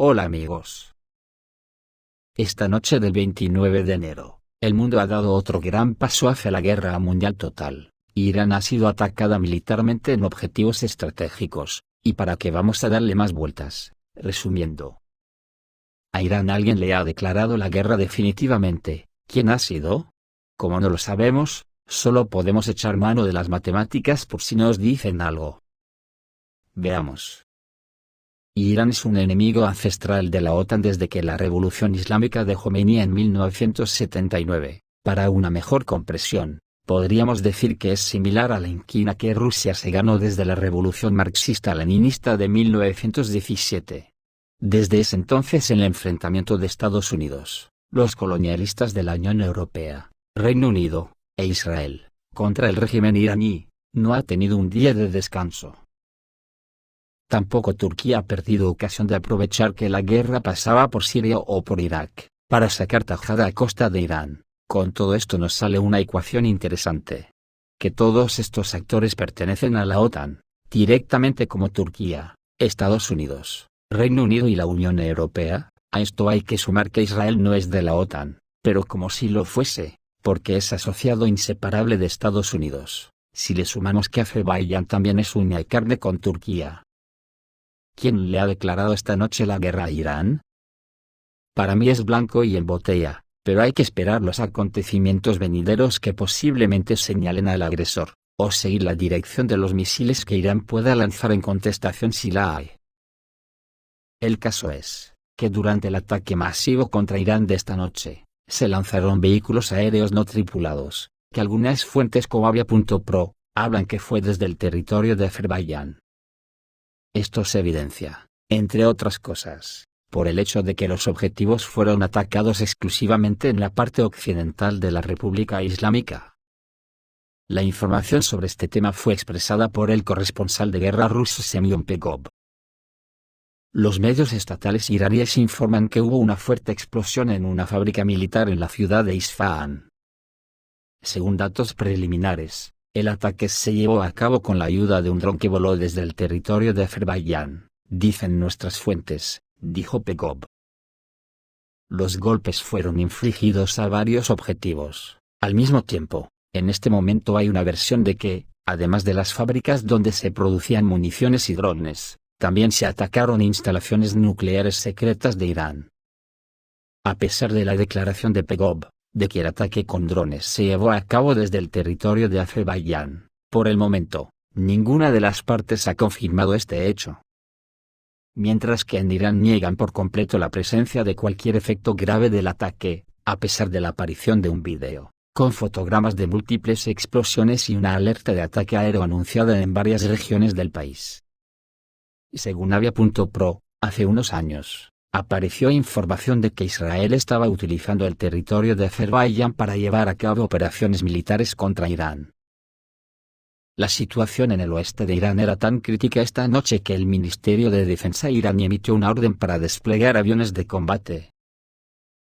Hola amigos. Esta noche del 29 de enero, el mundo ha dado otro gran paso hacia la guerra mundial total. Irán ha sido atacada militarmente en objetivos estratégicos, y para qué vamos a darle más vueltas, resumiendo. A Irán alguien le ha declarado la guerra definitivamente. ¿Quién ha sido? Como no lo sabemos, solo podemos echar mano de las matemáticas por si nos dicen algo. Veamos. Irán es un enemigo ancestral de la OTAN desde que la Revolución Islámica de Jomeini en 1979. Para una mejor comprensión, podríamos decir que es similar a la inquina que Rusia se ganó desde la Revolución Marxista-Leninista de 1917. Desde ese entonces el enfrentamiento de Estados Unidos, los colonialistas de la Unión Europea, Reino Unido, e Israel, contra el régimen iraní, no ha tenido un día de descanso. Tampoco Turquía ha perdido ocasión de aprovechar que la guerra pasaba por Siria o por Irak, para sacar tajada a costa de Irán. Con todo esto nos sale una ecuación interesante. Que todos estos actores pertenecen a la OTAN, directamente como Turquía, Estados Unidos, Reino Unido y la Unión Europea. A esto hay que sumar que Israel no es de la OTAN, pero como si lo fuese, porque es asociado inseparable de Estados Unidos. Si le sumamos que Azerbaiyán también es uña y carne con Turquía. ¿Quién le ha declarado esta noche la guerra a Irán? Para mí es blanco y en botella, pero hay que esperar los acontecimientos venideros que posiblemente señalen al agresor, o seguir la dirección de los misiles que Irán pueda lanzar en contestación si la hay. El caso es, que durante el ataque masivo contra Irán de esta noche, se lanzaron vehículos aéreos no tripulados, que algunas fuentes como Avia.pro, hablan que fue desde el territorio de Azerbaiyán. Esto se evidencia, entre otras cosas, por el hecho de que los objetivos fueron atacados exclusivamente en la parte occidental de la República Islámica. La información sobre este tema fue expresada por el corresponsal de guerra ruso Semyon Pegov. Los medios estatales iraníes informan que hubo una fuerte explosión en una fábrica militar en la ciudad de Isfahán. Según datos preliminares, el ataque se llevó a cabo con la ayuda de un dron que voló desde el territorio de Azerbaiyán, dicen nuestras fuentes, dijo Pegov. Los golpes fueron infligidos a varios objetivos. Al mismo tiempo, en este momento hay una versión de que, además de las fábricas donde se producían municiones y drones, también se atacaron instalaciones nucleares secretas de Irán. A pesar de la declaración de Pegov, de que el ataque con drones se llevó a cabo desde el territorio de Azerbaiyán, por el momento, ninguna de las partes ha confirmado este hecho. Mientras que en Irán niegan por completo la presencia de cualquier efecto grave del ataque, a pesar de la aparición de un video, con fotogramas de múltiples explosiones y una alerta de ataque aéreo anunciada en varias regiones del país. Según Avia.pro, hace unos años, apareció información de que Israel estaba utilizando el territorio de Azerbaiyán para llevar a cabo operaciones militares contra Irán. La situación en el oeste de Irán era tan crítica esta noche que el Ministerio de Defensa iraní emitió una orden para desplegar aviones de combate.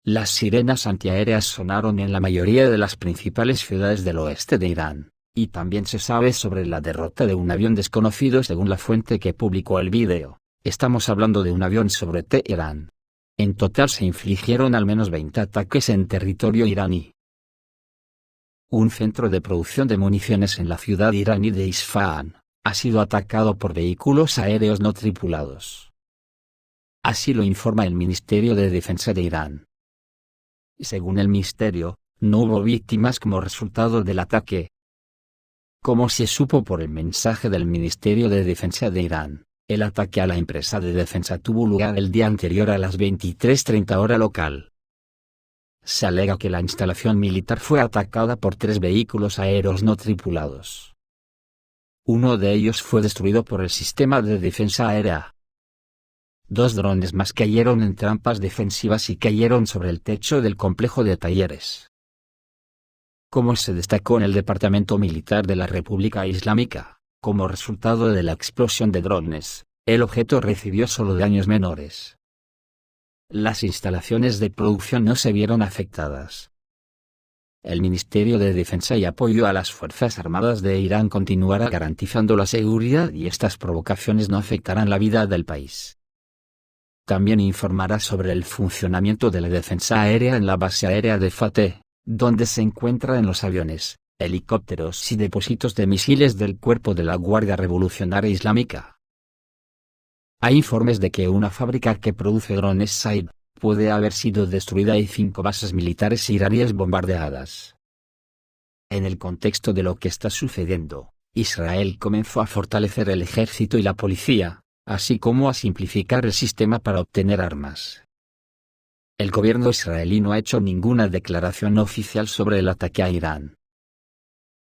Las sirenas antiaéreas sonaron en la mayoría de las principales ciudades del oeste de Irán, y también se sabe sobre la derrota de un avión desconocido según la fuente que publicó el vídeo. Estamos hablando de un avión sobre Teherán. En total se infligieron al menos 20 ataques en territorio iraní. Un centro de producción de municiones en la ciudad iraní de Isfahán ha sido atacado por vehículos aéreos no tripulados. Así lo informa el Ministerio de Defensa de Irán. Según el ministerio, no hubo víctimas como resultado del ataque. Como se supo por el mensaje del Ministerio de Defensa de Irán, el ataque a la empresa de defensa tuvo lugar el día anterior a las 23:30 hora local. Se alega que la instalación militar fue atacada por 3 vehículos aéreos no tripulados. Uno de ellos fue destruido por el sistema de defensa aérea. 2 drones más cayeron en trampas defensivas y cayeron sobre el techo del complejo de talleres. Como se destacó en el Departamento Militar de la República Islámica, como resultado de la explosión de drones, el objeto recibió solo daños menores. Las instalaciones de producción no se vieron afectadas. El Ministerio de Defensa y apoyo a las Fuerzas Armadas de Irán continuará garantizando la seguridad y estas provocaciones no afectarán la vida del país. También informará sobre el funcionamiento de la defensa aérea en la base aérea de Fateh, donde se encuentran los aviones, helicópteros y depósitos de misiles del Cuerpo de la Guardia Revolucionaria Islámica. Hay informes de que una fábrica que produce drones Said puede haber sido destruida y 5 bases militares iraníes bombardeadas. En el contexto de lo que está sucediendo, Israel comenzó a fortalecer el ejército y la policía, así como a simplificar el sistema para obtener armas. El gobierno israelí no ha hecho ninguna declaración oficial sobre el ataque a Irán.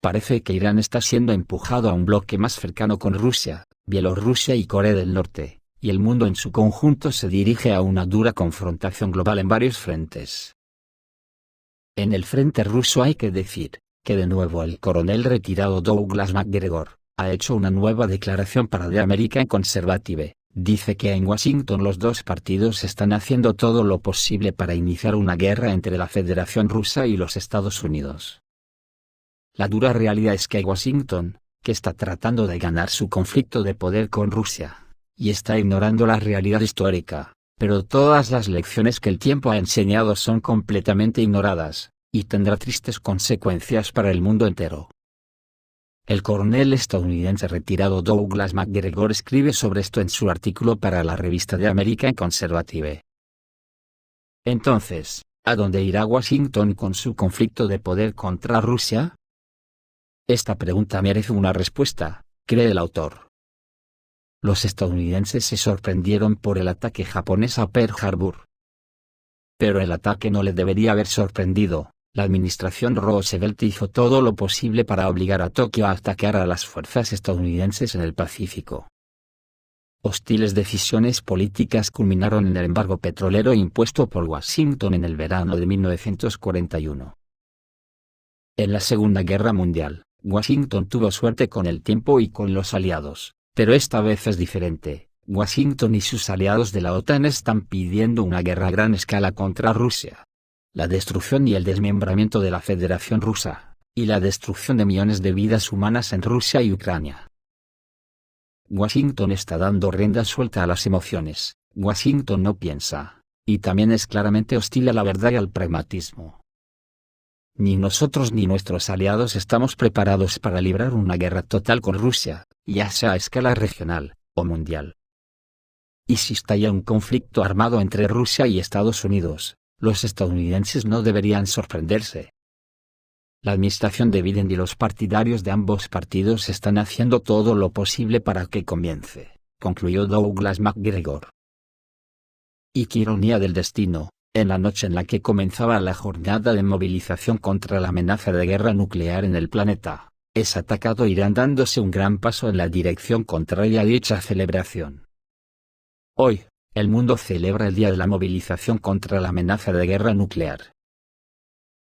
Parece que Irán está siendo empujado a un bloque más cercano con Rusia, Bielorrusia y Corea del Norte, y el mundo en su conjunto se dirige a una dura confrontación global en varios frentes. En el frente ruso hay que decir que de nuevo el coronel retirado Douglas MacGregor ha hecho una nueva declaración para The American Conservative. Dice que en Washington los dos partidos están haciendo todo lo posible para iniciar una guerra entre la Federación Rusa y los Estados Unidos. La dura realidad es que Washington, que está tratando de ganar su conflicto de poder con Rusia, y está ignorando la realidad histórica, pero todas las lecciones que el tiempo ha enseñado son completamente ignoradas, y tendrá tristes consecuencias para el mundo entero. El coronel estadounidense retirado Douglas MacGregor escribe sobre esto en su artículo para la revista The American Conservative. Entonces, ¿a dónde irá Washington con su conflicto de poder contra Rusia? Esta pregunta merece una respuesta, cree el autor. Los estadounidenses se sorprendieron por el ataque japonés a Pearl Harbor. Pero el ataque no le debería haber sorprendido. La administración Roosevelt hizo todo lo posible para obligar a Tokio a atacar a las fuerzas estadounidenses en el Pacífico. Hostiles decisiones políticas culminaron en el embargo petrolero impuesto por Washington en el verano de 1941. En la Segunda Guerra Mundial, Washington tuvo suerte con el tiempo y con los aliados, pero esta vez es diferente. Washington y sus aliados de la OTAN están pidiendo una guerra a gran escala contra Rusia. La destrucción y el desmembramiento de la Federación Rusa, y la destrucción de millones de vidas humanas en Rusia y Ucrania. Washington está dando rienda suelta a las emociones. Washington no piensa, y también es claramente hostil a la verdad y al pragmatismo. Ni nosotros ni nuestros aliados estamos preparados para librar una guerra total con Rusia, ya sea a escala regional o mundial. Y si estalla un conflicto armado entre Rusia y Estados Unidos, los estadounidenses no deberían sorprenderse. La administración de Biden y los partidarios de ambos partidos están haciendo todo lo posible para que comience, concluyó Douglas MacGregor. Y qué ironía del destino, en la noche en la que comenzaba la jornada de movilización contra la amenaza de guerra nuclear en el planeta, es atacado Irán dándose un gran paso en la dirección contraria a dicha celebración. Hoy, el mundo celebra el Día de la Movilización contra la amenaza de guerra nuclear.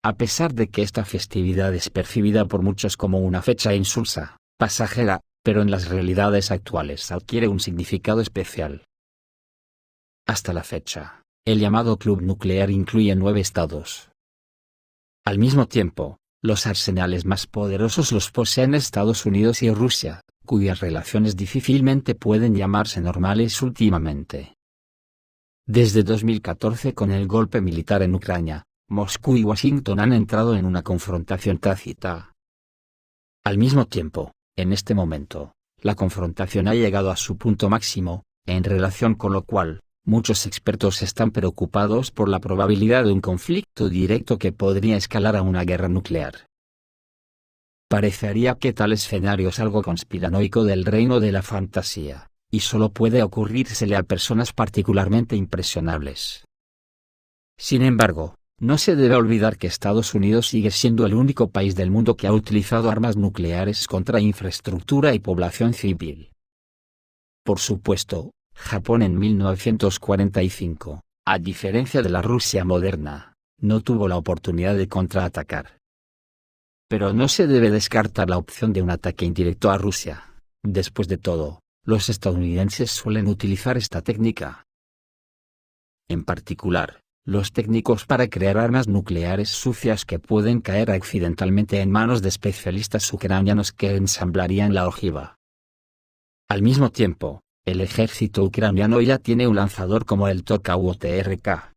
A pesar de que esta festividad es percibida por muchos como una fecha insulsa, pasajera, pero en las realidades actuales adquiere un significado especial. Hasta la fecha, el llamado Club Nuclear incluye 9 estados. Al mismo tiempo, los arsenales más poderosos los poseen Estados Unidos y Rusia, cuyas relaciones difícilmente pueden llamarse normales últimamente. Desde 2014 con el golpe militar en Ucrania, Moscú y Washington han entrado en una confrontación tácita. Al mismo tiempo, en este momento, la confrontación ha llegado a su punto máximo, en relación con lo cual, muchos expertos están preocupados por la probabilidad de un conflicto directo que podría escalar a una guerra nuclear. Parecería que tal escenario es algo conspiranoico del reino de la fantasía, y solo puede ocurrírsele a personas particularmente impresionables. Sin embargo, no se debe olvidar que Estados Unidos sigue siendo el único país del mundo que ha utilizado armas nucleares contra infraestructura y población civil. Por supuesto, Japón en 1945, a diferencia de la Rusia moderna, no tuvo la oportunidad de contraatacar. Pero no se debe descartar la opción de un ataque indirecto a Rusia. Después de todo, los estadounidenses suelen utilizar esta técnica. En particular, los técnicos para crear armas nucleares sucias que pueden caer accidentalmente en manos de especialistas ucranianos que ensamblarían la ojiva. Al mismo tiempo, El ejército ucraniano ya tiene un lanzador como el Tokawa-TRK.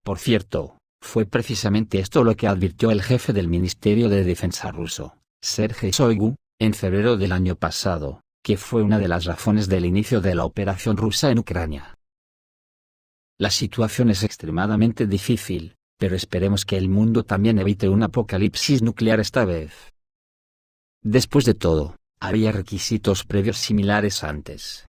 Por cierto, fue precisamente esto lo que advirtió el jefe del Ministerio de Defensa ruso, Sergei Shoigu, en febrero del año pasado, que fue una de las razones del inicio de la operación rusa en Ucrania. La situación es extremadamente difícil, pero esperemos que el mundo también evite un apocalipsis nuclear esta vez. Después de todo, había requisitos previos similares antes.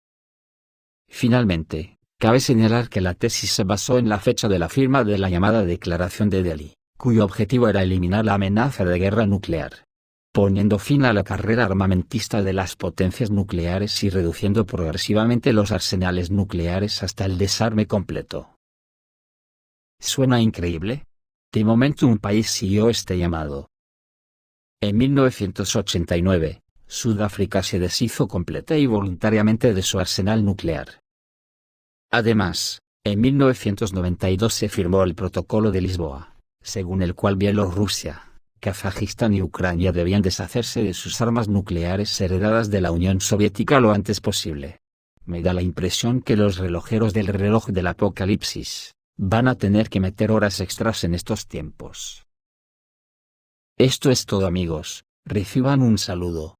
Finalmente, cabe señalar que la tesis se basó en la fecha de la firma de la llamada Declaración de Delhi, cuyo objetivo era eliminar la amenaza de guerra nuclear, poniendo fin a la carrera armamentista de las potencias nucleares y reduciendo progresivamente los arsenales nucleares hasta el desarme completo. ¿Suena increíble? De momento un país siguió este llamado. En 1989, Sudáfrica se deshizo completa y voluntariamente de su arsenal nuclear. Además, en 1992 se firmó el Protocolo de Lisboa, según el cual Bielorrusia, Kazajistán y Ucrania debían deshacerse de sus armas nucleares heredadas de la Unión Soviética lo antes posible. Me da la impresión que los relojeros del reloj del apocalipsis van a tener que meter horas extras en estos tiempos. Esto es todo, amigos, reciban un saludo.